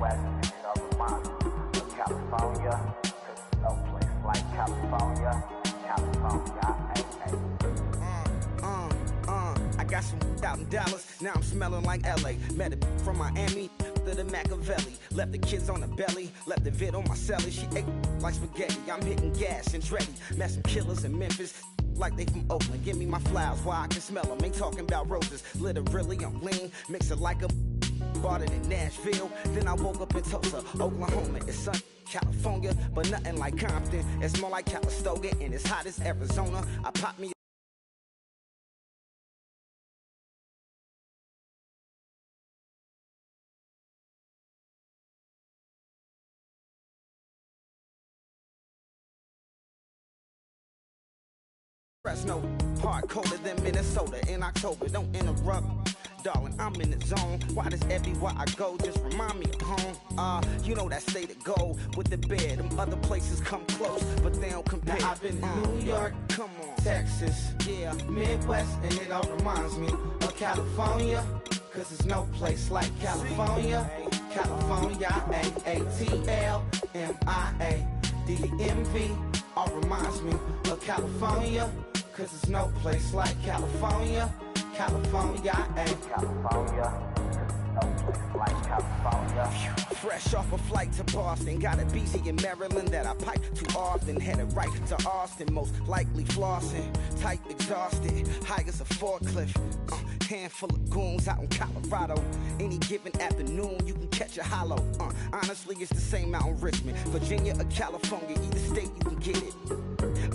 Midwest, and it all reminds me of California. 'Cause there's no place like California. California, ay, ay. I got some out in Dallas, now I'm smelling like LA. Met a from Miami, to the Machiavelli. Left the kids on the belly, left the vid on my celly. She ate like spaghetti, I'm hitting gas and Dreddy. Met some killers in Memphis, like they from Oakland. Give me my flowers while I can smell them. Ain't talking about roses, literally I'm lean. Mix it like a bought it in Nashville. Then I woke up in Tulsa, Oklahoma. It's sun, California, but nothing like Compton. It's more like Calistoga, and it's hot as Arizona. I pop me no hard colder than Minnesota in October. Don't interrupt, darling, I'm in the zone. Why does everywhere I go just remind me of home? You know that state of gold with the bed. Them other places come close, but they don't compare. Now I've been to New York, come on, Texas, yeah, Midwest, and it all reminds me of California. 'Cause there's no place like California. California, A-A-T-L-M-I-A-D-M-V. All reminds me of California. 'Cause there's no place like California. California, California. 'Cause there's no place like California. Fresh off a flight to Boston, got a BZ in Maryland that I pipe too often. Headed right to Austin, most likely flossing. Tight, exhausted, high as a forklift. Handful of goons out in Colorado. Any given afternoon, you can catch a hollow. Honestly, it's the same out in Richmond, Virginia or California. Either state, you can get it.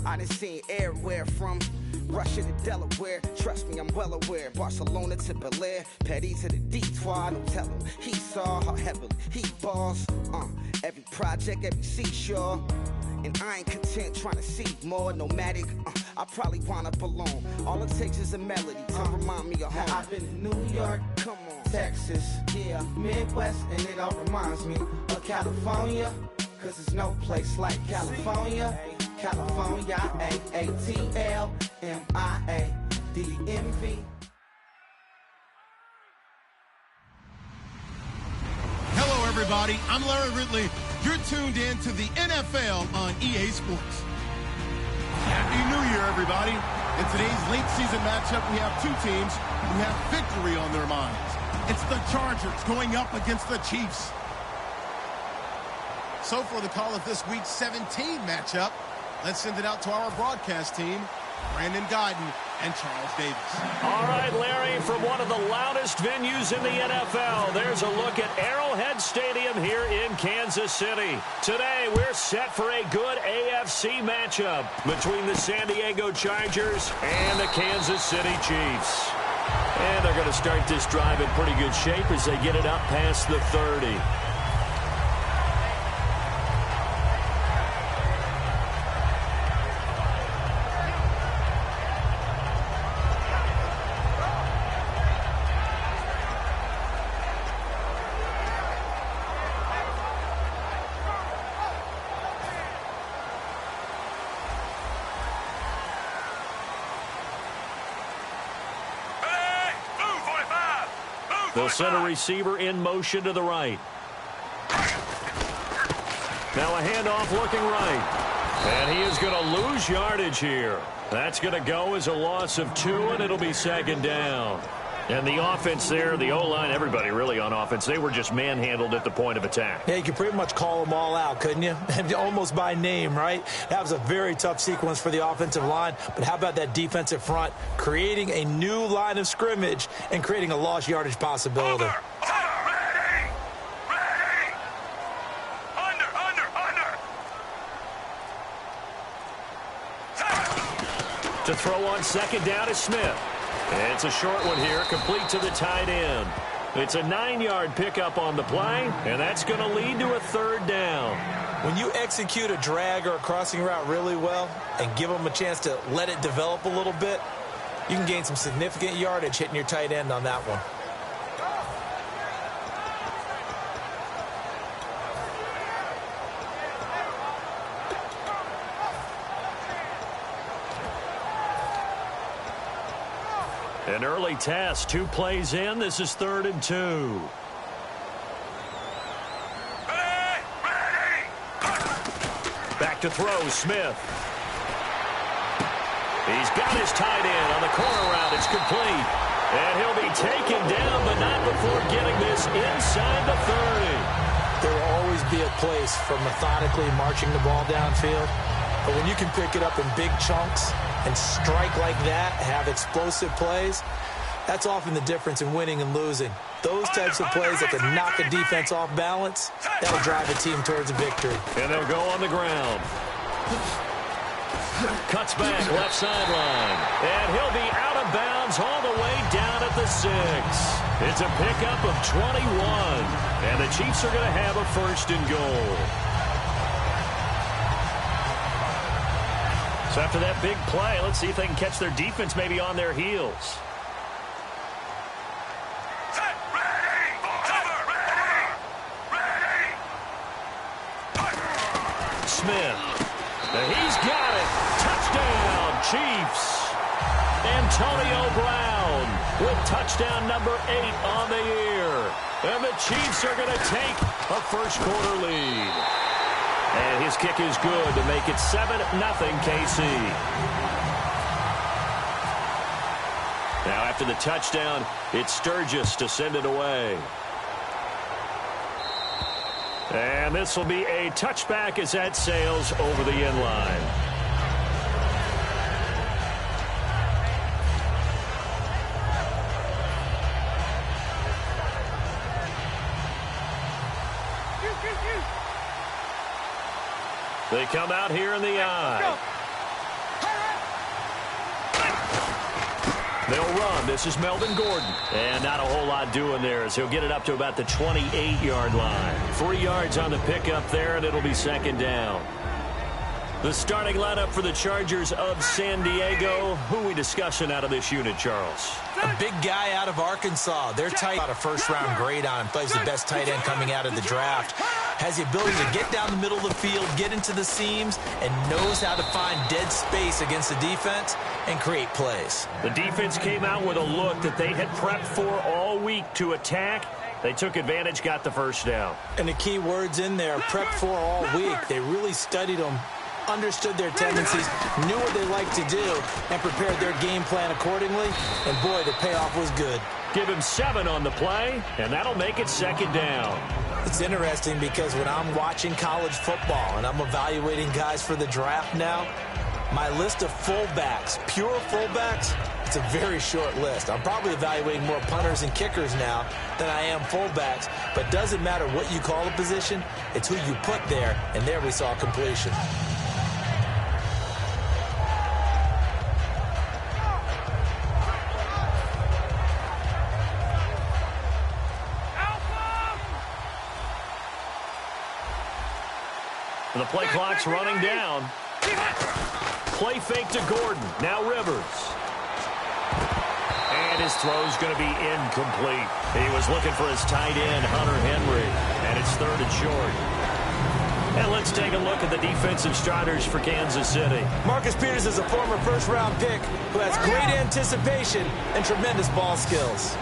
I done seen everywhere from Russia to Delaware. Trust me, I'm well aware. Barcelona to Bel Air, Petty to the Detroit. Don't tell him he saw how heavily he balls. Every project, every seashore. And I ain't content trying to see more nomadic. I probably wind up alone. All it takes is a melody to remind me of home. Now I've been to New York, come on, Texas, yeah, Midwest, and it all reminds me of California. 'Cause there's no place like California. California, A-A-T-L-M-I-A-D-M-V. Hello, everybody. I'm Larry Ridley. You're tuned in to the NFL on EA Sports. Happy New Year, everybody. In today's late season matchup, we have two teams who have victory on their minds. It's the Chargers going up against the Chiefs. So for the call of this week's 17 matchup, let's send it out to our broadcast team, Brandon Guyton and Charles Davis. All right, Larry, from one of the loudest venues in the NFL, there's a look at Arrowhead Stadium here in Kansas City. Today, we're set for a good AFC matchup between the San Diego Chargers and the Kansas City Chiefs. And they're going to start this drive in pretty good shape as they get it up past the 30. The center receiver in motion to the right. Now a handoff looking right. And he is going to lose yardage here. That's going to go as a loss of 2, and it'll be second down. And the offense there, the O-line, everybody really on offense, they were just manhandled at the point of attack. Yeah, you could pretty much call them all out, couldn't you? Almost by name, right? That was a very tough sequence for the offensive line. But how about that defensive front creating a new line of scrimmage and creating a lost yardage possibility? Ready! Under! To throw on second down is Smith. It's a short one here, complete to the tight end. It's a 9-yard pickup on the play, and that's going to lead to a third down. When you execute a drag or a crossing route really well and give them a chance to let it develop a little bit, you can gain some significant yardage hitting your tight end on that one. An early test, 2 plays in. This is 3rd and 2. Back to throw, Smith. He's got his tight end on the corner route. It's complete. And he'll be taken down, but not before getting this inside the 30. There will always be a place for methodically marching the ball downfield. But when you can pick it up in big chunks and strike like that, have explosive plays, that's often the difference in winning and losing. Those types of plays that can knock a defense off balance, that'll drive a team towards a victory. And they'll go on the ground. Cuts back, left sideline. And he'll be out of bounds all the way down at the 6. It's a pickup of 21. And the Chiefs are going to have a 1st and goal. So after that big play, let's see if they can catch their defense maybe on their heels. Smith. He's got it. Touchdown, Chiefs. Antonio Brown with touchdown number 8 on the year. And the Chiefs are going to take a first-quarter lead. And his kick is good to make it 7-0 KC. Now after the touchdown, it's Sturgis to send it away. And this will be a touchback as that sails over the end line. They come out here in the eye. They'll run. This is Melvin Gordon. And not a whole lot doing there as he'll get it up to about the 28-yard line. 3 yards on the pickup there, and it'll be 2nd down. The starting lineup for the Chargers of San Diego. Who are we discussing out of this unit, Charles? A big guy out of Arkansas. They're tight. Got a first-round grade on him. Plays the best tight end coming out of the draft. Has the ability to get down the middle of the field, get into the seams, and knows how to find dead space against the defense and create plays. The defense came out with a look that they had prepped for all week to attack. They took advantage, got the first down. And the key words in there, prepped for all week. They really studied them, understood their tendencies, knew what they liked to do, and prepared their game plan accordingly. And boy, the payoff was good. Give him 7 on the play, and that'll make it 2nd down. It's interesting because when I'm watching college football and I'm evaluating guys for the draft now, my list of fullbacks, pure fullbacks, it's a very short list. I'm probably evaluating more punters and kickers now than I am fullbacks, but doesn't matter what you call the position, it's who you put there, and there we saw completion. The play clock's running down. Play fake to Gordon. Now Rivers. And his throw's going to be incomplete. He was looking for his tight end, Hunter Henry. And it's 3rd and short. And let's take a look at the defensive starters for Kansas City. Marcus Peters is a former first-round pick who has great anticipation and tremendous ball skills.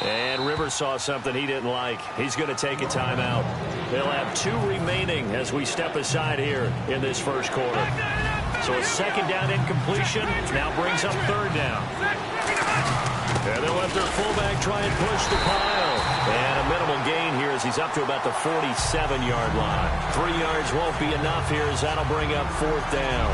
And Rivers saw something he didn't like. He's going to take a timeout. They'll have 2 remaining as we step aside here in this first quarter. So a 2nd down incompletion now brings up 3rd down. And they'll let their fullback try and push the pile. And a minimal gain here as he's up to about the 47-yard line. 3 yards won't be enough here as that'll bring up 4th down.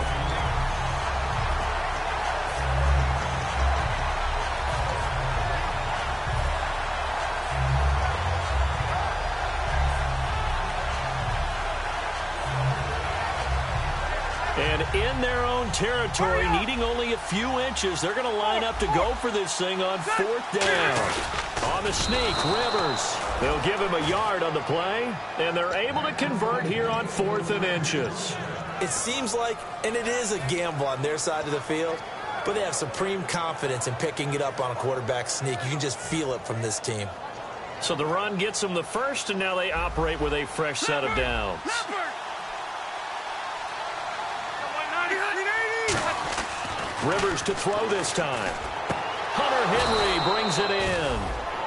And in their own territory, needing only a few inches, they're going to line up to go for this thing on 4th down. On the sneak, Rivers. They'll give him a yard on the play, and they're able to convert here on 4th and inches. It seems like, and it is a gamble on their side of the field, but they have supreme confidence in picking it up on a quarterback sneak. You can just feel it from this team. So the run gets them the first, and now they operate with a fresh set of downs. Rivers to throw this time. Hunter Henry brings it in.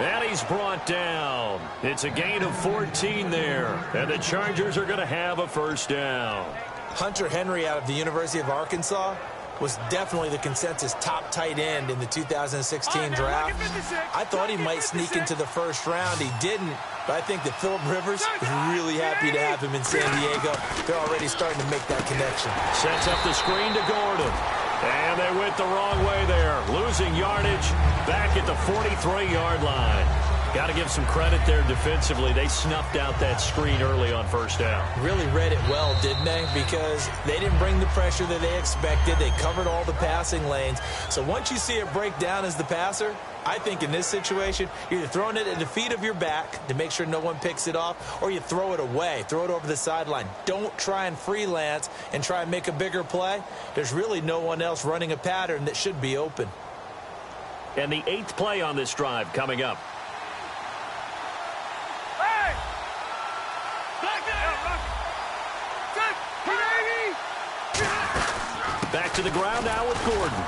And he's brought down. It's a gain of 14 there. And the Chargers are going to have a first down. Hunter Henry out of the University of Arkansas was definitely the consensus top tight end in the 2016 draft. I thought he might sneak into the first round. He didn't, but I think that Phillip Rivers is really happy to have him in San Diego. They're already starting to make that connection. Sets up the screen to Gordon. And they went the wrong way there. Losing yardage back at the 43-yard line. Got to give some credit there defensively. They snuffed out that screen early on first down. Really read it well, didn't they? Because they didn't bring the pressure that they expected. They covered all the passing lanes. So once you see it break down as the passer, I think in this situation, you're either throwing it at the feet of your back to make sure no one picks it off, or you throw it away, throw it over the sideline. Don't try and freelance and try and make a bigger play. There's really no one else running a pattern that should be open. And the 8th play on this drive coming up. Back to the ground now with Gordon.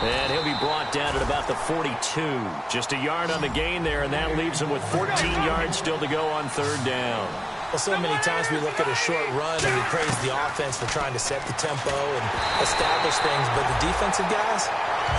And he'll be brought down at about the 42. Just a yard on the gain there, and that leaves him with 14 yards still to go on third down. Well, so many times we look at a short run and we praise the offense for trying to set the tempo and establish things, but the defensive guys,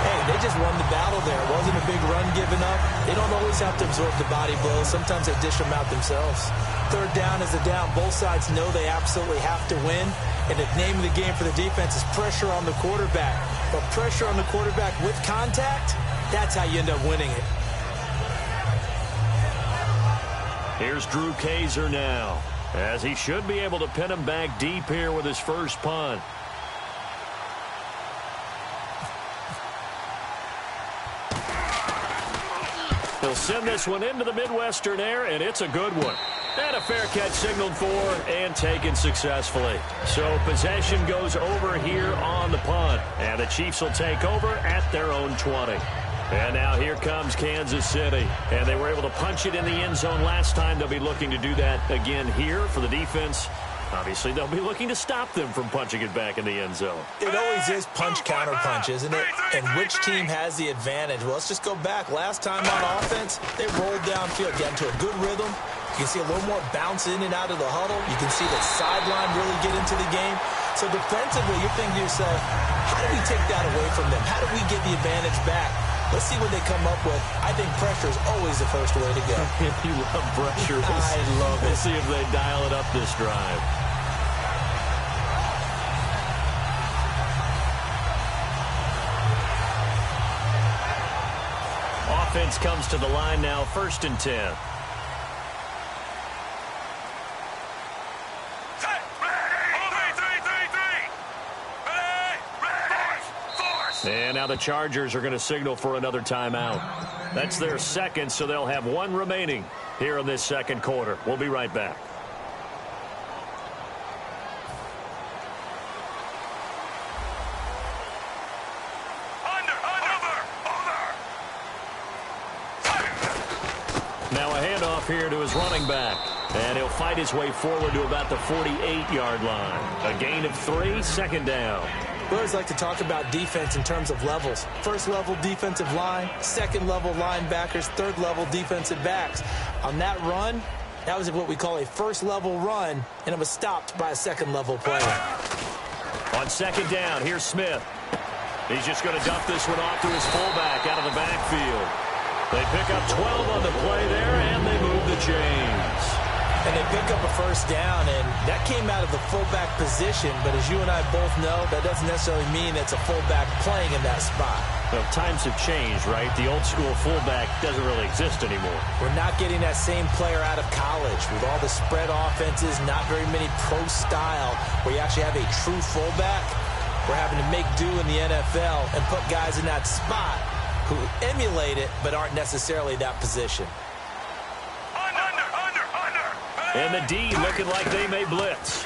hey, they just won the battle there. It wasn't a big run given up. They don't always have to absorb the body blows. Sometimes they dish them out themselves. Third down is a down. Both sides know they absolutely have to win. And the name of the game for the defense is pressure on the quarterback. But pressure on the quarterback with contact, that's how you end up winning it. Here's Drew Kaiser now, as he should be able to pin him back deep here with his first punt. He'll send this one into the Midwestern air, and it's a good one. And a fair catch signaled for and taken successfully. So possession goes over here on the punt. And the Chiefs will take over at their own 20. And now here comes Kansas City. And they were able to punch it in the end zone last time. They'll be looking to do that again here for the defense. Obviously, they'll be looking to stop them from punching it back in the end zone. It always is punch-counter-punch, isn't it? And which team has the advantage? Well, let's just go back. Last time on offense, they rolled downfield, got into a good rhythm. You can see a little more bounce in and out of the huddle. You can see the sideline really get into the game. So defensively, you're thinking to yourself, how do we take that away from them? How do we get the advantage back? Let's see what they come up with. I think pressure is always the first way to go. You love pressure. I love it. We'll see if they dial it up this drive. Offense comes to the line now, 1st and 10. And now the Chargers are going to signal for another timeout. That's their second, so they'll have one remaining here in this second quarter. We'll be right back. Now a handoff here to his running back. And he'll fight his way forward to about the 48-yard line. A gain of 3, second down. We always like to talk about defense in terms of levels. First level defensive line, second level linebackers, third level defensive backs. On that run, that was what we call a first level run, and it was stopped by a second level player. On second down, here's Smith. He's just going to dump this one off to his fullback out of the backfield. They pick up 12 on the play there, and they move the chains. And they pick up a first down, and that came out of the fullback position. But as you and I both know, that doesn't necessarily mean it's a fullback playing in that spot. Well, times have changed, right? The old school fullback doesn't really exist anymore. We're not getting that same player out of college with all the spread offenses, not very many pro style, where you actually have a true fullback. We're having to make do in the NFL and put guys in that spot who emulate it but aren't necessarily that position. And the D looking like they may blitz.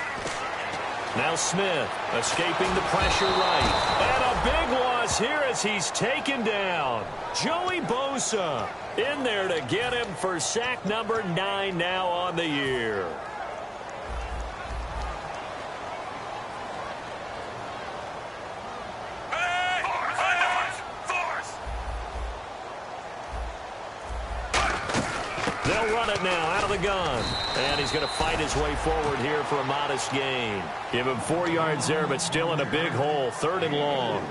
Now Smith escaping the pressure right. And a big loss here as he's taken down. Joey Bosa in there to get him for sack number 9 now on the year. They'll run it now out of the gun. And he's going to fight his way forward here for a modest gain. Give him 4 yards there, but still in a big hole. 3rd and long.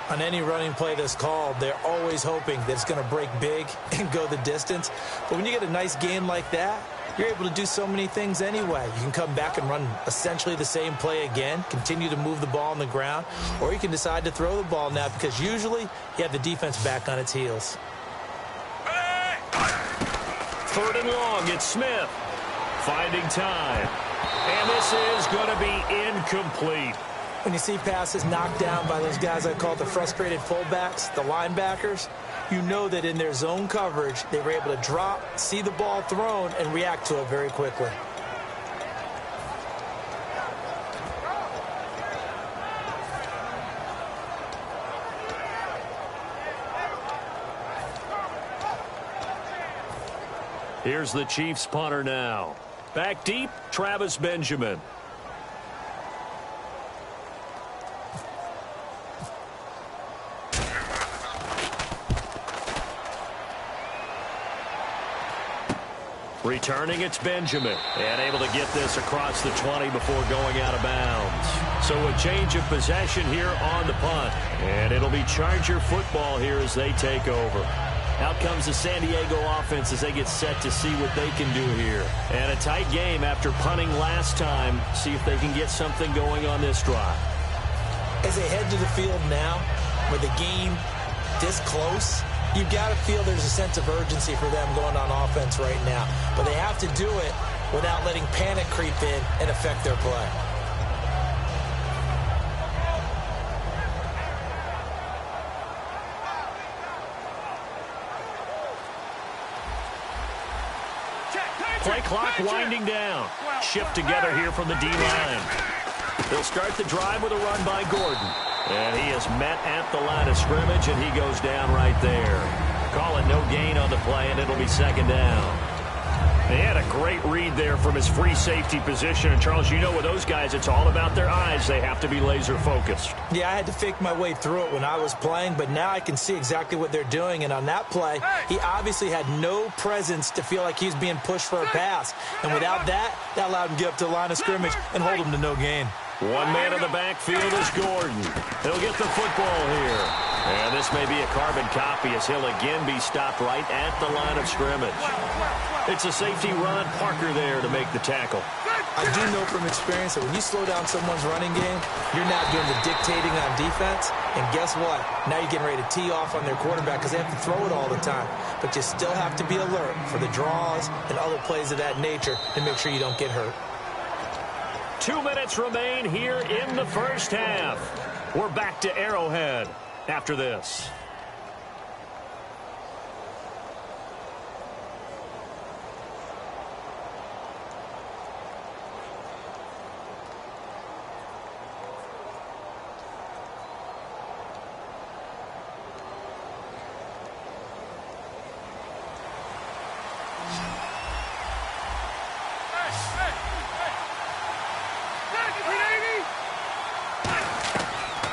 On any running play that's called, they're always hoping that it's going to break big and go the distance. But when you get a nice gain like that, you're able to do so many things anyway. You can come back and run essentially the same play again, continue to move the ball on the ground, or you can decide to throw the ball now because usually you have the defense back on its heels. 3rd and long, it's Smith. Finding time. And this is going to be incomplete. When you see passes knocked down by those guys I call the frustrated fullbacks, the linebackers, you know that in their zone coverage, they were able to drop, see the ball thrown, and react to it very quickly. Here's the Chiefs punter now. Back deep, Travis Benjamin. Returning, it's Benjamin. And able to get this across the 20 before going out of bounds. So a change of possession here on the punt. And it'll be Charger football here as they take over. Out comes the San Diego offense as they get set to see what they can do here. And a tight game after punting last time. See if they can get something going on this drive. As they head to the field now, with the game this close, you've got to feel there's a sense of urgency for them going on offense right now. But they have to do it without letting panic creep in and affect their play. Play clock winding down. Shift together here from the D-line. They'll start the drive with a run by Gordon. And he is met at the line of scrimmage, and he goes down right there. Call it no gain on the play, and it'll be 2nd down. They had a great read there from his free safety position. And, Charles, you know with those guys, it's all about their eyes. They have to be laser-focused. Yeah, I had to fake my way through it when I was playing, but now I can see exactly what they're doing. And on that play, he obviously had no presence to feel like he was being pushed for a pass. And without that, that allowed him to get up to the line of scrimmage and hold him to no gain. One man in the backfield is Gordon. He'll get the football here. And this may be a carbon copy as he'll again be stopped right at the line of scrimmage. It's a safety run. Parker there to make the tackle. I do know from experience that when you slow down someone's running game, you're not doing the dictating on defense. And guess what? Now you're getting ready to tee off on their quarterback because they have to throw it all the time. But you still have to be alert for the draws and other plays of that nature to make sure you don't get hurt. 2 minutes remain here in the first half. We're back to Arrowhead after this.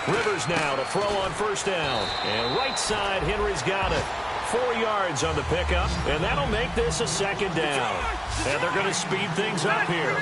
Rivers now to throw on 1st down. And right side, Henry's got it. 4 yards on the pickup, and that'll make this a 2nd down. And they're going to speed things up here.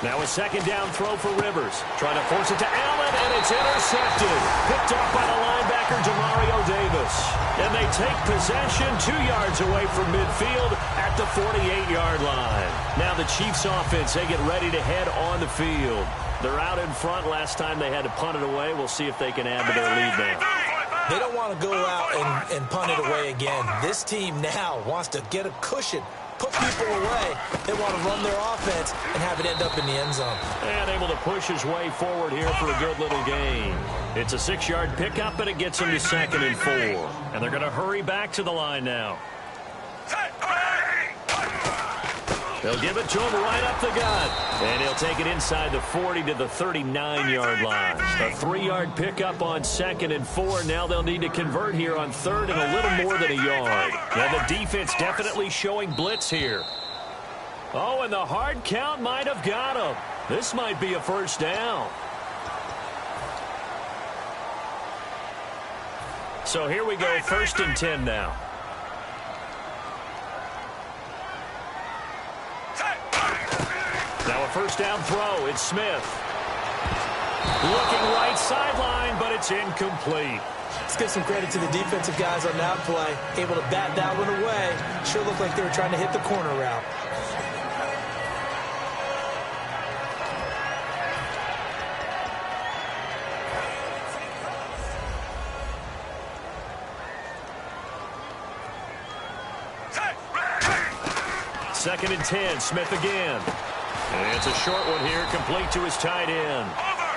Now a 2nd down throw for Rivers. Trying to force it to Allen, and it's intercepted. Picked off by the linebacker, Demario Davis. And they take possession 2 yards away from midfield at the 48-yard line. Now the Chiefs offense, they get ready to head on the field. They're out in front. Last time they had to punt it away. We'll see if they can add to their lead now. They don't want to go out and punt it away again. This team now wants to get a cushion, put people away. They want to run their offense and have it end up in the end zone. And able to push his way forward here for a good little gain. It's a 6-yard pickup, and it gets him to 2nd and 4. And they're going to hurry back to the line now. They'll give it to him right up the gut. And he'll take it inside the 40 to the 39-yard line. A 3-yard pickup on 2nd and 4. Now they'll need to convert here on 3rd and a little more than a yard. And the defense definitely showing blitz here. Oh, and the hard count might have got him. This might be a 1st down. So here we go, 1st and 10 now. first down throw. It's Smith. Looking right sideline, but it's incomplete. Let's give some credit to the defensive guys on that play. Able to bat that one away. Sure looked like they were trying to hit the corner route. Second and 10, Smith again. And it's a short one here, complete to his tight end.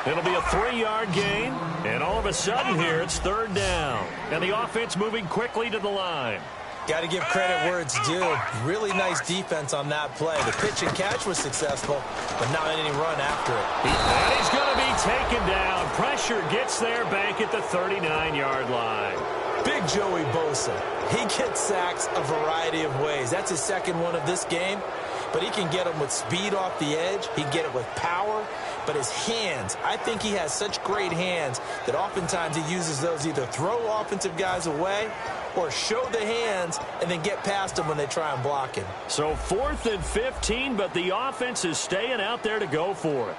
It'll be a 3-yard gain, and all of a sudden here it's third down. And the offense moving quickly to the line. Got to give credit where it's due. Really nice defense on that play. The pitch and catch was successful, but not any run after it. And he's going to be taken down. Pressure gets there back at the 39-yard line. Big Joey Bosa. He gets sacks a variety of ways. That's his second one of this game, but he can get them with speed off the edge. He can get it with power, but his hands, I think he has such great hands that oftentimes he uses those either throw offensive guys away or show the hands and then get past them when they try and block him. So 4th and 15, but the offense is staying out there to go for it.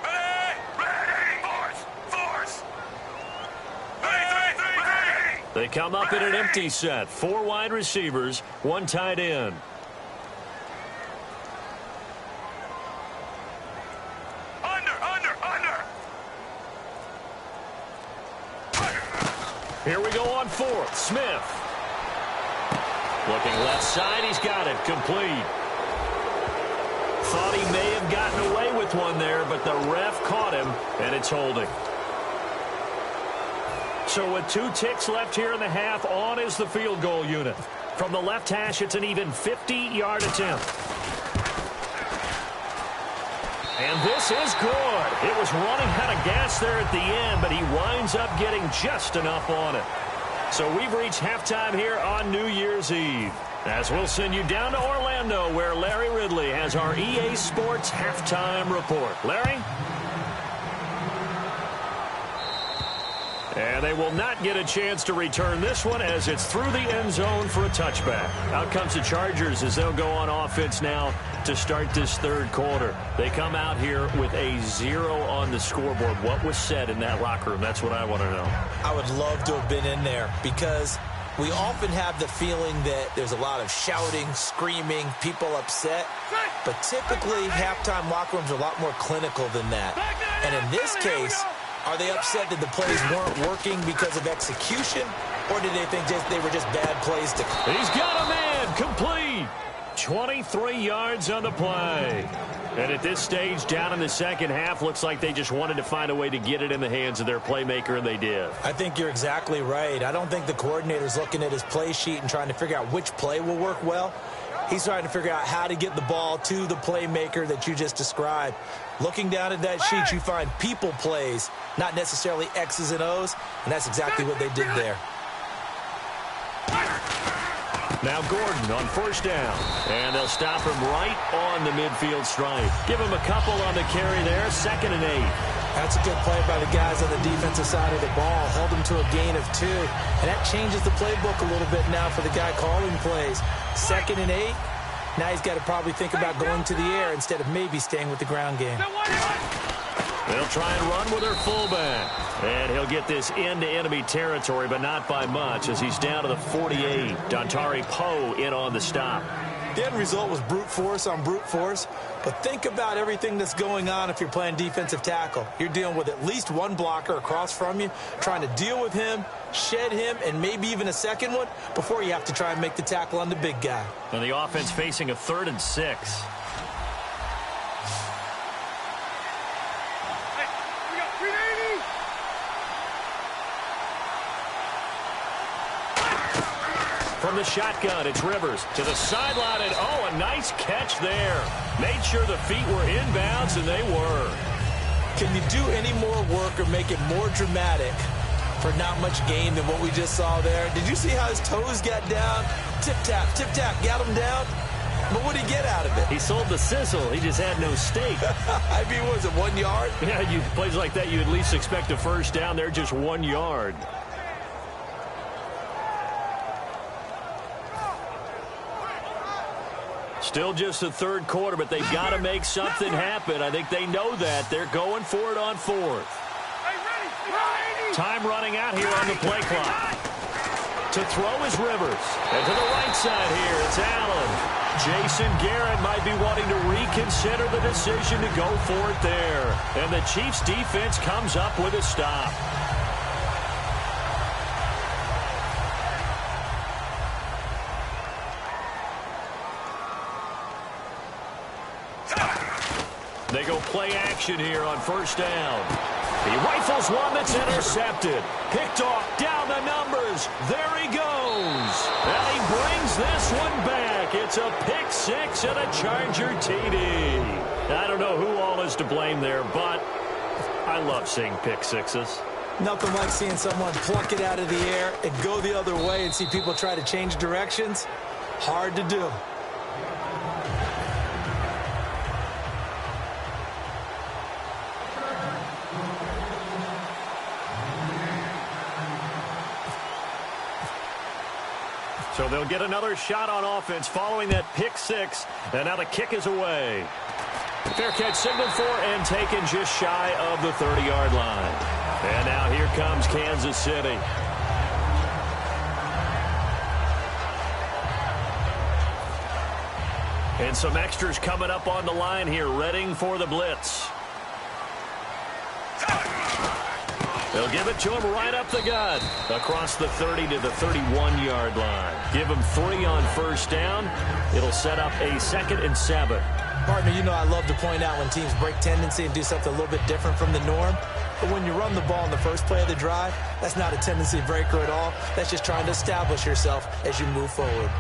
They come up in an empty set. 4 wide receivers, 1 tight end. Under. Here we go on 4th. Smith. Looking left side. He's got it. Complete. Thought he may have gotten away with one there, but the ref caught him, and it's holding. So with 2 ticks left here in the half, on is the field goal unit. From the left hash, it's an even 50-yard attempt. And this is good. It was running out of gas there at the end, but he winds up getting just enough on it. So we've reached halftime here on New Year's Eve. As we'll send you down to Orlando, where Larry Ridley has our EA Sports halftime report. Larry? And they will not get a chance to return this one as it's through the end zone for a touchback. Out comes the Chargers as they'll go on offense now to start this third quarter. They come out here with a 0 on the scoreboard. What was said in that locker room? That's what I want to know. I would love to have been in there because we often have the feeling that there's a lot of shouting, screaming, people upset. But typically, halftime locker rooms are a lot more clinical than that. And in this case, are they upset that the plays weren't working because of execution, or did they think they were just bad plays to... He's got a man, complete. 23 yards on the play. And at this stage, down in the second half, looks like they just wanted to find a way to get it in the hands of their playmaker, and they did. I think you're exactly right. I don't think the coordinator's looking at his play sheet and trying to figure out which play will work well. He's trying to figure out how to get the ball to the playmaker that you just described. Looking down at that sheet, you find people plays, not necessarily X's and O's, and that's exactly what they did there. Now Gordon on first down, and they'll stop him right on the midfield stripe. Give him a couple on the carry there, 2nd and 8. That's a good play by the guys on the defensive side of the ball. Held him to a gain of 2, and that changes the playbook a little bit now for the guy calling plays. 2nd and 8. Now he's got to probably think about going to the air instead of maybe staying with the ground game. They'll try and run with their fullback. And he'll get this into enemy territory, but not by much as he's down to the 48. Dontari Poe in on the stop. The end result was brute force on brute force. But think about everything that's going on if you're playing defensive tackle. You're dealing with at least one blocker across from you, trying to deal with him, shed him, and maybe even a second one before you have to try and make the tackle on the big guy. And the offense facing a 3rd and 6. From the shotgun, it's Rivers to the sideline, and a nice catch there. Made sure the feet were inbounds, and they were. Can you do any more work or make it more dramatic for not much gain than what we just saw there? Did you see how his toes got down? Tip-tap, got him down. But what did he get out of it? He sold the sizzle. He just had no steak. I mean, was it 1 yard? Yeah, plays like that, you at least expect a first down. They're just 1 yard. Still just the third quarter, but they've got to make something happen. I think they know that. They're going for it on fourth. Time running out here on the play clock. To throw is Rivers. And to the right side here, it's Allen. Jason Garrett might be wanting to reconsider the decision to go for it there. And the Chiefs defense comes up with a stop. They go play action here on first down. He rifles one that's intercepted. Picked off down the numbers. There he goes. And he brings this one back. It's a pick six and a Charger TD. I don't know who all is to blame there, but I love seeing pick sixes. Nothing like seeing someone pluck it out of the air and go the other way and see people try to change directions. Hard to do. So they'll get another shot on offense following that pick six. And now the kick is away. Fair catch signaled for and taken just shy of the 30-yard line. And now here comes Kansas City. And some extras coming up on the line here, readying for the blitz. They'll give it to him right up the gut. Across the 30 to the 31-yard line. Give him 3 on first down. It'll set up a 2nd and 7. Partner, you know I love to point out when teams break tendency and do something a little bit different from the norm. But when you run the ball in the first play of the drive, that's not a tendency breaker at all. That's just trying to establish yourself as you move forward.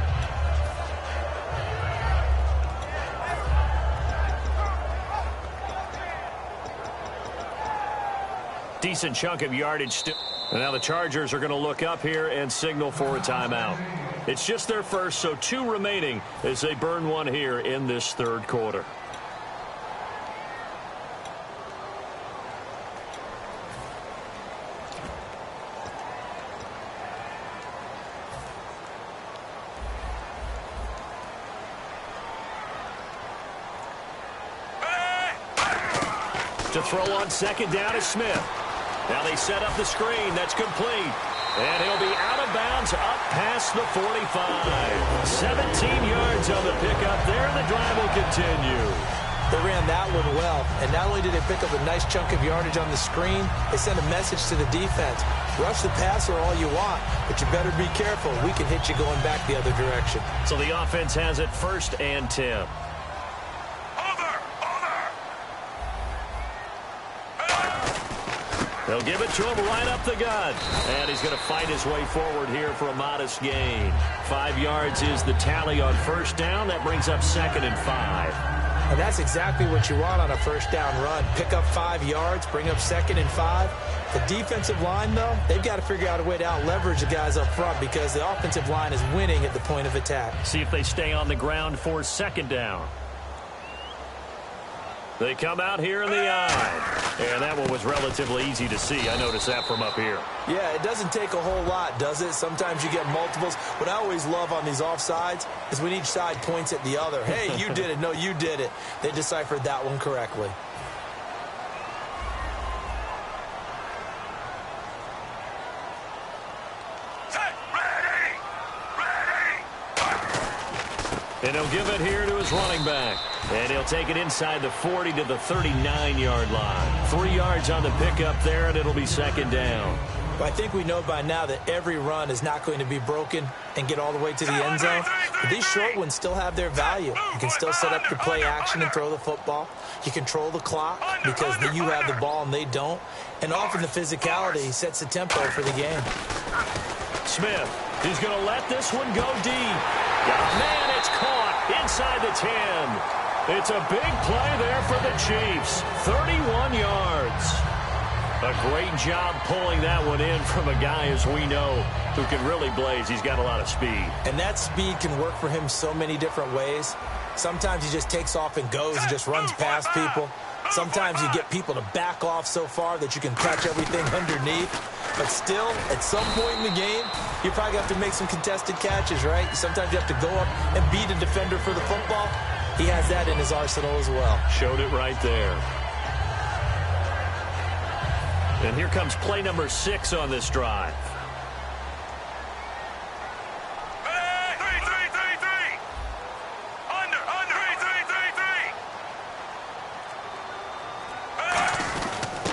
Decent chunk of yardage still. And now the Chargers are going to look up here and signal for a timeout. It's just their first, so 2 remaining as they burn one here in this third quarter. To throw on second down is Smith. Now they set up the screen. That's complete. And he'll be out of bounds up past the 45. 17 yards on the pickup there, and the drive will continue. They ran that one well, and not only did they pick up a nice chunk of yardage on the screen, they sent a message to the defense. Rush the passer all you want, but you better be careful. We can hit you going back the other direction. So the offense has it 1st and 10. They'll give it to him right up the gut. And he's going to fight his way forward here for a modest gain. 5 yards is the tally on first down. That brings up 2nd and 5. And that's exactly what you want on a first down run. Pick up 5 yards, bring up 2nd and 5. The defensive line, though, they've got to figure out a way to out-leverage the guys up front because the offensive line is winning at the point of attack. See if they stay on the ground for 2nd down. They come out here in the eye. And that one was relatively easy to see. I noticed that from up here. Yeah, it doesn't take a whole lot, does it? Sometimes you get multiples. What I always love on these offsides is when each side points at the other. Hey, you did it. No, you did it. They deciphered that one correctly. And he'll give it here to his running back. And he'll take it inside the 40 to the 39-yard line. 3 yards on the pickup there, and it'll be 2nd down. Well, I think we know by now that every run is not going to be broken and get all the way to the end zone. But these short ones still have their value. You can still set up the play action and throw the football. You control the clock because you have the ball and they don't. And often the physicality sets the tempo for the game. Smith, he's going to let this one go deep. Man, it's caught inside the 10. It's a big play there for the Chiefs. 31 yards. A great job pulling that one in from a guy, as we know, who can really blaze. He's got a lot of speed. And that speed can work for him so many different ways. Sometimes he just takes off and goes and just runs past people. Sometimes you get people to back off so far that you can catch everything underneath. But still, at some point in the game, you probably have to make some contested catches, right? Sometimes you have to go up and beat a defender for the football. He has that in his arsenal as well. Showed it right there. And here comes play number 6 on this drive.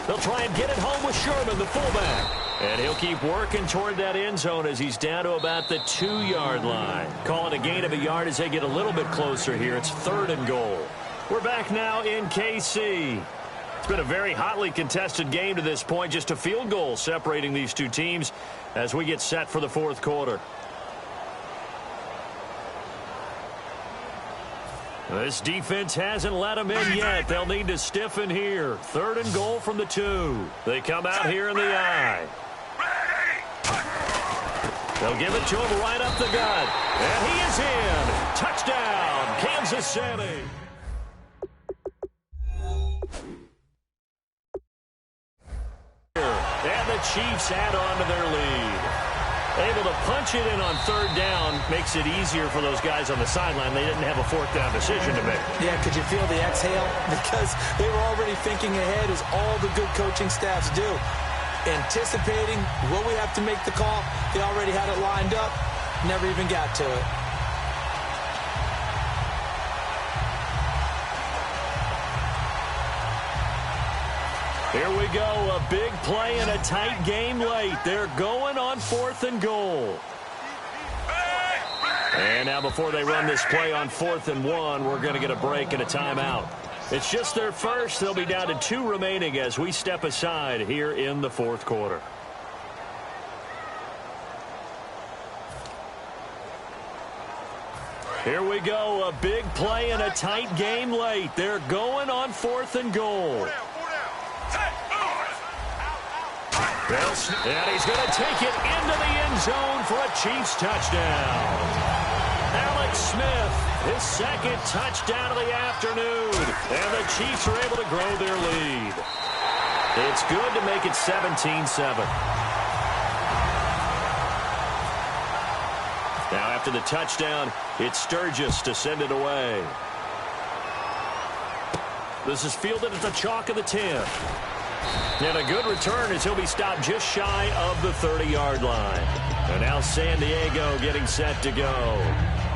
They'll try and get it home with Sherman, the fullback. And he'll keep working toward that end zone as he's down to about the 2-yard line. Call it a gain of a yard as they get a little bit closer here. It's 3rd and goal. We're back now in KC. It's been a very hotly contested game to this point. Just a field goal separating these two teams as we get set for the 4th quarter. This defense hasn't let them in yet. They'll need to stiffen here. 3rd and goal from the 2. They come out here in the I. They'll give it to him right up the gut. And he is in. Touchdown, Kansas City. And the Chiefs add on to their lead. Able to punch it in on 3rd down makes it easier for those guys on the sideline. They didn't have a 4th down decision to make. Yeah, could you feel the exhale? Because they were already thinking ahead, as all the good coaching staffs do. Anticipating what we have to make the call. They already had it lined up. Never even got to it. Here we go, a big play in a tight game late. They're going on 4th and goal. And now before they run this play on 4th and 1, we're going to get a break and a timeout. It's just their first. They'll be down to 2 remaining as we step aside here in the 4th quarter. Here we go, a big play in a tight game late. They're going on 4th and goal. And he's going to take it into the end zone for a Chiefs touchdown. Alex Smith, his 2nd touchdown of the afternoon. And the Chiefs are able to grow their lead. It's good to make it 17-7. Now after the touchdown, it's Sturgis to send it away. This is fielded at the chalk of the 10. And a good return as he'll be stopped just shy of the 30-yard line. And now San Diego getting set to go.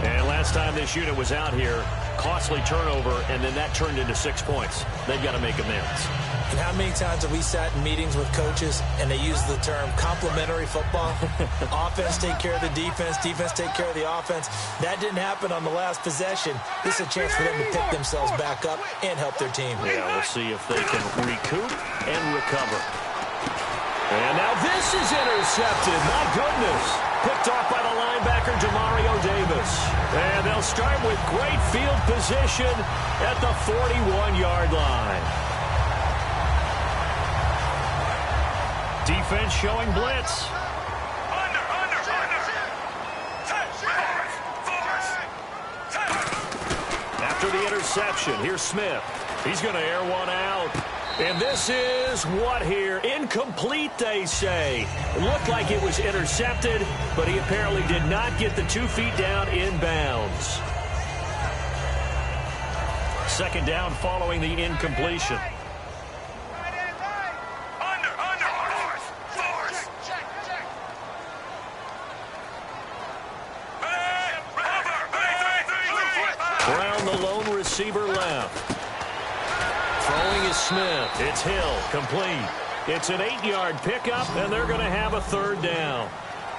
And last time this unit was out here, costly turnover, and then that turned into 6 points. They've got to make amends. And how many times have we sat in meetings with coaches and they use the term complementary football? Offense take care of the defense, defense take care of the offense. That didn't happen on the last possession. This is a chance for them to pick themselves back up and help their team. Yeah, we'll see if they can recoup and recover. And now this is intercepted. My goodness. Picked off by the linebacker, Demario Davis. And they'll start with great field position at the 41-yard line. Defense showing blitz. After the interception, here's Smith. He's going to air one out. And this is what here? Incomplete, they say. It looked like it was intercepted, but he apparently did not get the 2 feet down in bounds. 2nd down following the incompletion. Brown, the lone receiver, left. Throwing is Smith. It's Hill, complete. It's an 8-yard pickup, and they're going to have a 3rd down.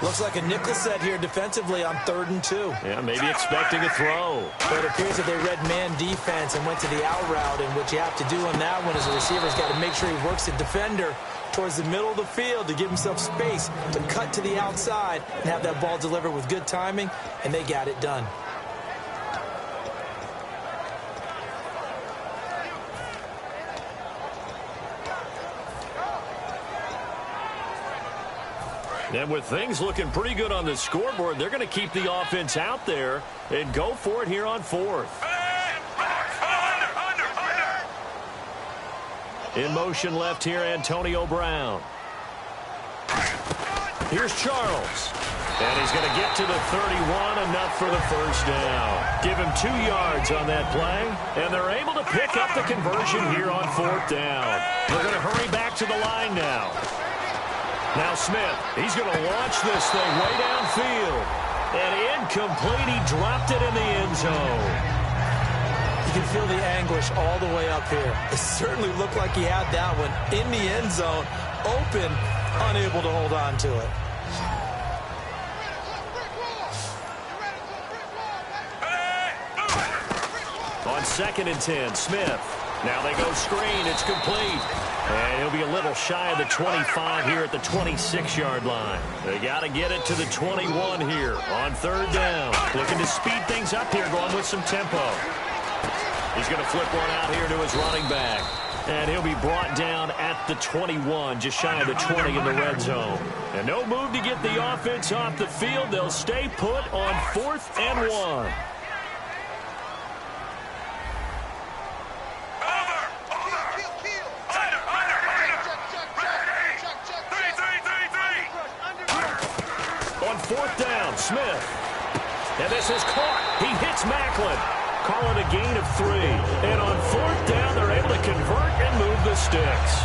Looks like a nickel set here defensively on 3rd and 2. Yeah, maybe expecting a throw. But it appears that they read man defense and went to the out route, and what you have to do on that one is the receiver's got to make sure he works the defender towards the middle of the field to give himself space to cut to the outside and have that ball delivered with good timing, and they got it done. And with things looking pretty good on the scoreboard, they're going to keep the offense out there and go for it here on 4th. In motion left here, Antonio Brown. Here's Charles. And he's going to get to the 31, enough for the first down. Give him 2 yards on that play, and they're able to pick up the conversion here on 4th down. They're going to hurry back to the line now. Now Smith, he's going to launch this thing way downfield. And incomplete, he dropped it in the end zone. You can feel the anguish all the way up here. It certainly looked like he had that one in the end zone, open, unable to hold on to it. On 2nd and 10, Smith. Now they go screen. It's complete. And he'll be a little shy of the 25 here at the 26-yard line. They got to get it to the 21 here on 3rd down. Looking to speed things up here, going with some tempo. He's going to flip one out here to his running back. And he'll be brought down at the 21, just shy of the 20 in the red zone. And no move to get the offense off the field. They'll stay put on 4th and 1. On 4th down, Smith. And this is caught. He hits Macklin. Call it a gain of 3. And on 4th down, they're able to convert and move the sticks.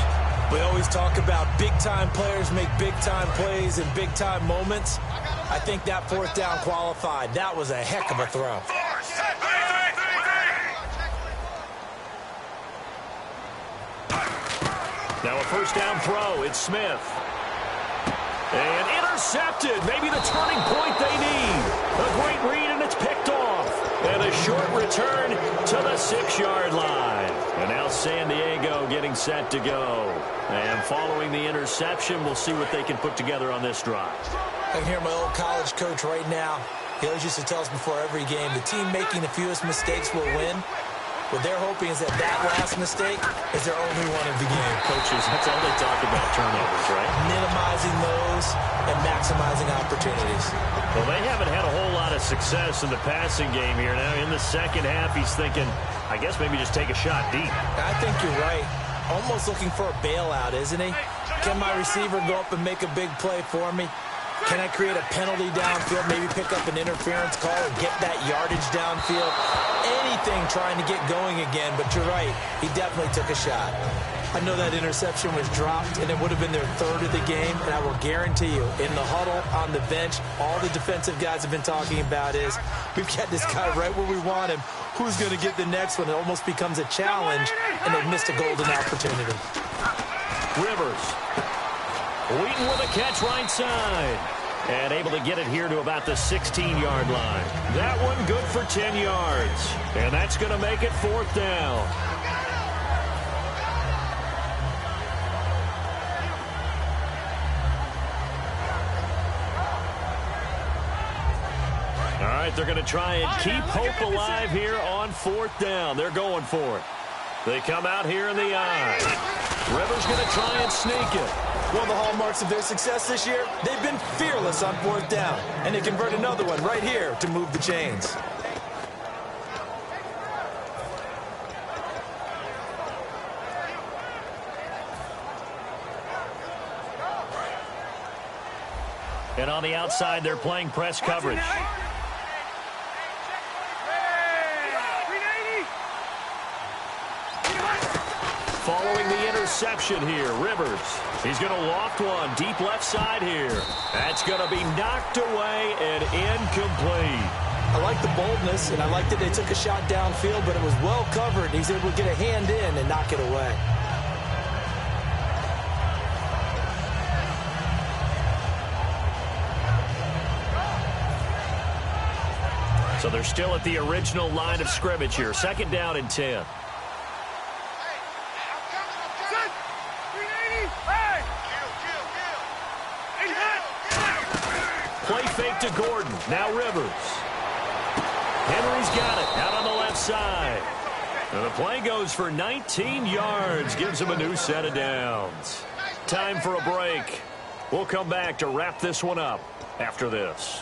We always talk about big-time players make big-time plays in big-time moments. I think that 4th down qualified. That was a heck of a throw. Now a 1st down throw. It's Smith. And intercepted. Maybe the turning point they need. A great read, and it's picked off. And a short return to the 6-yard line. And now San Diego getting set to go. And following the interception, we'll see what they can put together on this drive. I can hear my old college coach right now. He always used to tell us before every game, the team making the fewest mistakes will win. What they're hoping is that last mistake is their only one of the game. Coaches, that's all they talk about, turnovers, right? Minimizing those and maximizing opportunities. Well, they haven't had a whole lot of success in the passing game here. Now, in the second half, he's thinking, I guess maybe just take a shot deep. I think you're right. Almost looking for a bailout, isn't he? Can my receiver go up and make a big play for me? Can I create a penalty downfield, maybe pick up an interference call and get that yardage downfield? Anything trying to get going again, but you're right. He definitely took a shot. I know that interception was dropped, and it would have been their 3rd of the game, and I will guarantee you, in the huddle, on the bench, all the defensive guys have been talking about is, we've got this guy right where we want him. Who's going to get the next one? It almost becomes a challenge, and they've missed a golden opportunity. Rivers. Wheaton with a catch right side. And able to get it here to about the 16-yard line. That one good for 10 yards. And that's going to make it 4th down. All right, they're going to try and keep hope alive here on 4th down. They're going for it. They come out here in the eye. Rivers going to try and sneak it. One of the hallmarks of their success this year, they've been fearless on 4th down. And they convert another one right here to move the chains. And on the outside, they're playing press coverage. Following the interception here, Rivers. He's going to loft one deep left side here. That's going to be knocked away and incomplete. I like the boldness, and I like that they took a shot downfield, but it was well covered. He's able to get a hand in and knock it away. So they're still at the original line of scrimmage here. 2nd down and 10. Play fake to Gordon. Now Rivers. Henry's got it out on the left side. And the play goes for 19 yards. Gives him a new set of downs. Time for a break. We'll come back to wrap this one up after this.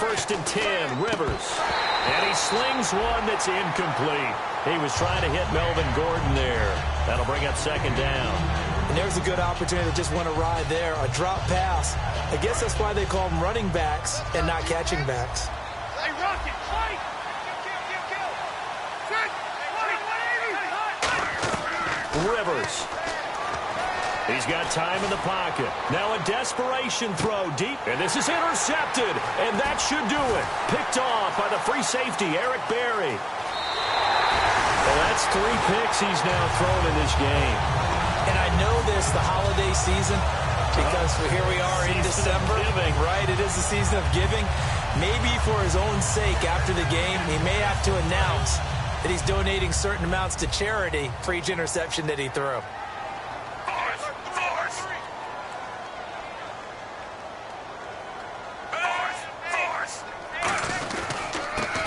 1st and 10. Rivers. And he slings one that's incomplete. He was trying to hit Melvin Gordon there. That'll bring up 2nd down. And there's a good opportunity to just win a ride there. A drop pass. I guess that's why they call them running backs and not catching backs. Hey, Rocket, fight! Rivers. He's got time in the pocket. Now a desperation throw deep. And this is intercepted. And that should do it. Picked off by the free safety, Eric Berry. Well, that's 3 picks he's now thrown in this game. And I know this, the holiday season, because here we are in December. Right, it is the season of giving. Maybe for his own sake after the game, he may have to announce that he's donating certain amounts to charity for each interception that he threw.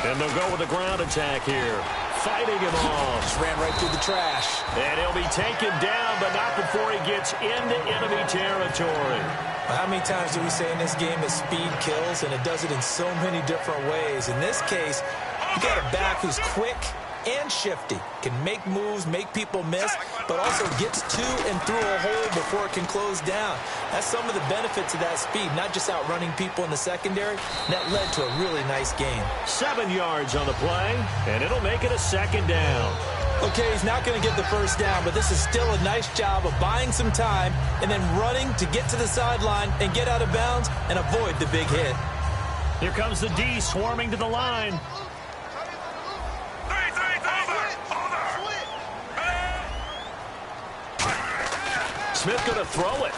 And they'll go with a ground attack here. Fighting him off. Just ran right through the trash. And he'll be taken down, but not before he gets into enemy territory. How many times do we say in this game that speed kills, and it does it in so many different ways? In this case, you got a back who's quick and shifty, can make moves, make people miss, but also gets to and through a hole before it can close down. That's some of the benefits of that speed, not just outrunning people in the secondary. That led to a really nice game. 7 yards on the play, and it'll make it a 2nd down. Okay, he's not going to get the 1st down, but this is still a nice job of buying some time and then running to get to the sideline and get out of bounds and avoid the big hit. Here comes the D swarming to the line. Smith going to throw it.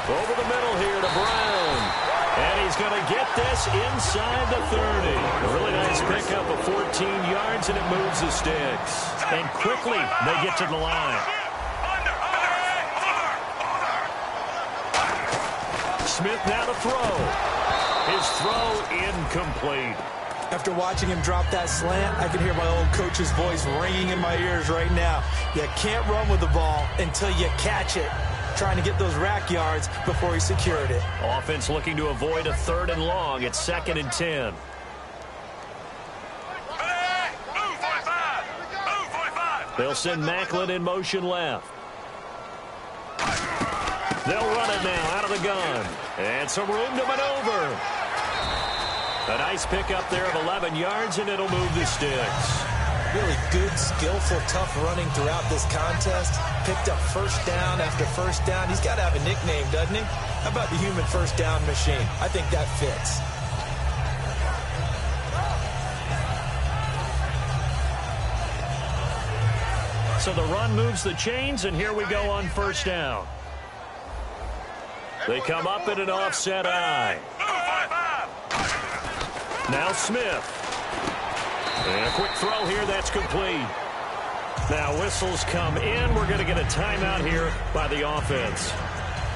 Over the middle here to Brown. And he's going to get this inside the 30. A really nice pickup of 14 yards, and it moves the sticks. And quickly, they get to the line. Smith now to throw. His throw incomplete. After watching him drop that slant, I can hear my old coach's voice ringing in my ears right now. You can't run with the ball until you catch it. Trying to get those rack yards before he secured it. Offense looking to avoid a 3rd and long. It's 2nd and 10. They'll send Macklin in motion left. They'll run it now out of the gun. And some room to maneuver. A nice pickup there of 11 yards, and it'll move the sticks. Really good, skillful, tough running throughout this contest. Picked up 1st down after 1st down. He's got to have a nickname, doesn't he? How about the human 1st down machine? I think that fits. So the run moves the chains, and here we go on 1st down. They come up in an offset eye. Now Smith. And a quick throw here, that's complete. Now whistles come in. We're going to get a timeout here by the offense.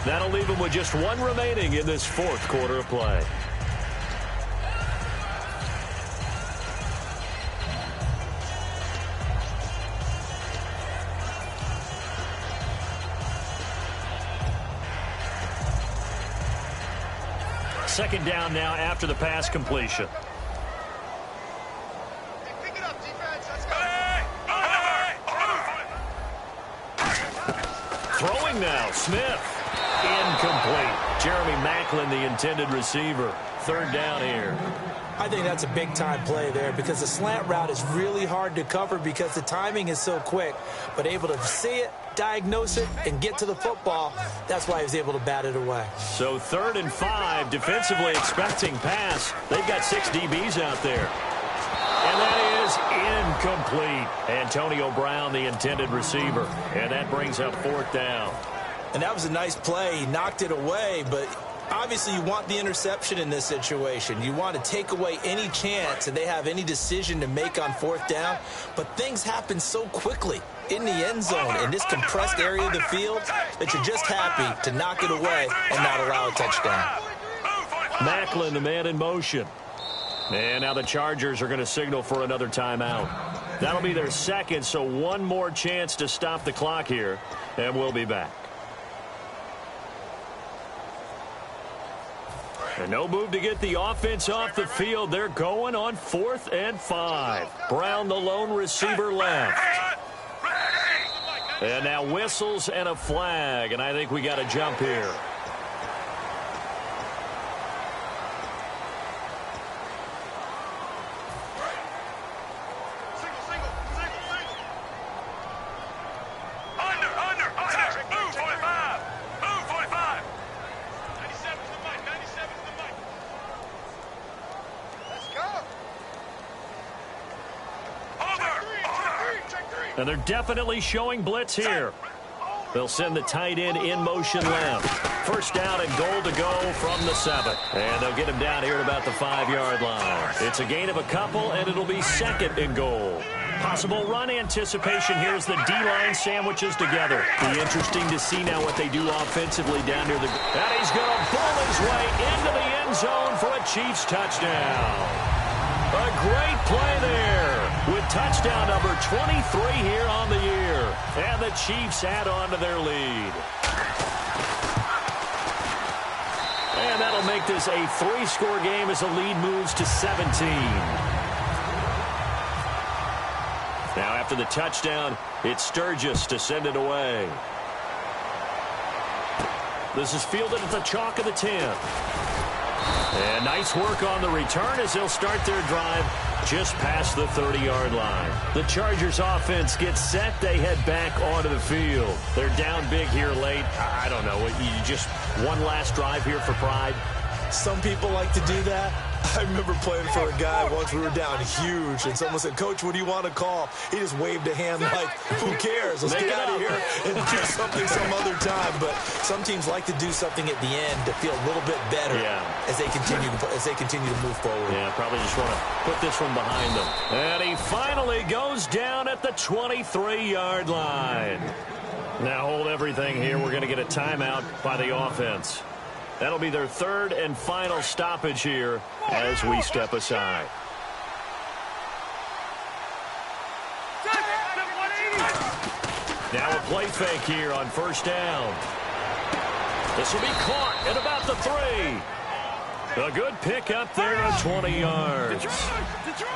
That'll leave them with just 1 remaining in this 4th quarter of play. Second down now after the pass completion. Throwing now, Smith. Incomplete. Jeremy Macklin, the intended receiver. 3rd down here. I think that's a big-time play there because the slant route is really hard to cover because the timing is so quick. But able to see it, diagnose it, and get to the football, that's why he was able to bat it away. So 3rd and 5, defensively expecting pass. They've got 6 DBs out there. And that is incomplete. Antonio Brown, the intended receiver. And that brings up 4th down. And that was a nice play. He knocked it away, but obviously you want the interception in this situation. You want to take away any chance and they have any decision to make on 4th down. But things happen so quickly in the end zone in this compressed area of the field that you're just happy to knock it away and not allow a touchdown. Macklin, the man in motion. And now the Chargers are going to signal for another timeout. That'll be their 2nd, so 1 more chance to stop the clock here, and we'll be back. And no move to get the offense off the field. They're going on 4th and 5. Brown, the lone receiver, left. And now whistles and a flag, and I think we got a jump here. And they're definitely showing blitz here. They'll send the tight end in motion left. First down and goal to go from the 7. And they'll get him down here at about the 5-yard line. It's a gain of a couple, and it'll be 2nd and goal. Possible run anticipation here as the D-line sandwiches together. Be interesting to see now what they do offensively down near the... And he's going to pull his way into the end zone for a Chiefs touchdown. A great play there with touchdown number 23 here on the year. And the Chiefs add on to their lead. And that'll make this a 3-score game as the lead moves to 17. Now after the touchdown, it's Sturgis to send it away. This is fielded at the chalk of the 10. And nice work on the return as they'll start their drive just past the 30-yard line. The Chargers offense gets set. They head back onto the field. They're down big here late. I don't know. You just one last drive here for pride. Some people like to do that. I remember playing for a guy once. We were down huge, and someone said, "Coach, what do you want to call?" He just waved a hand like, "Who cares? Let's get out of here and do something some other time." But some teams like to do something at the end to feel a little bit better as they continue to move forward. Yeah, probably just want to put this one behind them. And he finally goes down at the 23-yard line. Now hold everything here. We're going to get a timeout by the offense. That'll be their 3rd and final stoppage here as we step aside. Now a play fake here on first down. This will be caught at about the 3. A good pick up there at 20 yards. Detroit!